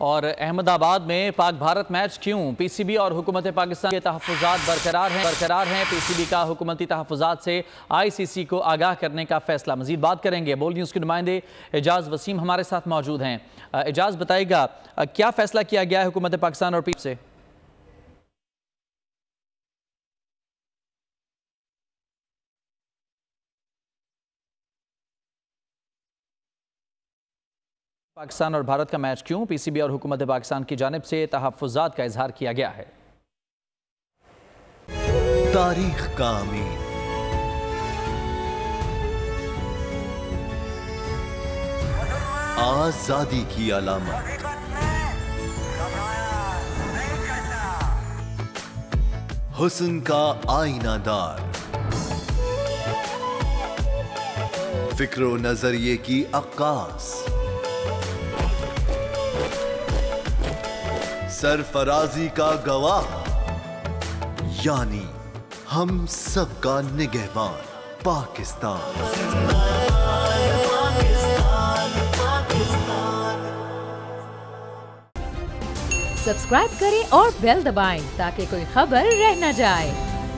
और अहमदाबाद में पाक भारत मैच क्यों? पीसीबी और हुकूमत पाकिस्तान के तहफ़्फ़ुज़ात बरकरार हैं। पीसीबी का हुकूमती तहफ़्फ़ुज़ात से आईसीसी को आगाह करने का फैसला। मजीद बात करेंगे। बोल न्यूज़ के नुमाइंदे एजाज वसीम हमारे साथ मौजूद हैं। एजाज, बताइएगा क्या फैसला किया गया है हुकूमत पाकिस्तान और पीसीबी से? पाकिस्तान और भारत का मैच क्यों? पीसीबी और हुकूमत पाकिस्तान की जानिब से तहफ़्फ़ुज़ात का इजहार किया गया है। तारीख का अमीन, आजादी की अलामत, हुस्न का आईनादार, फिक्रो नजरिए की अक्कास, सरफराजी का गवाह, यानी हम सबका निगहबान पाकिस्तान। सब्सक्राइब करें और बेल दबाएं ताकि कोई खबर रह न जाए।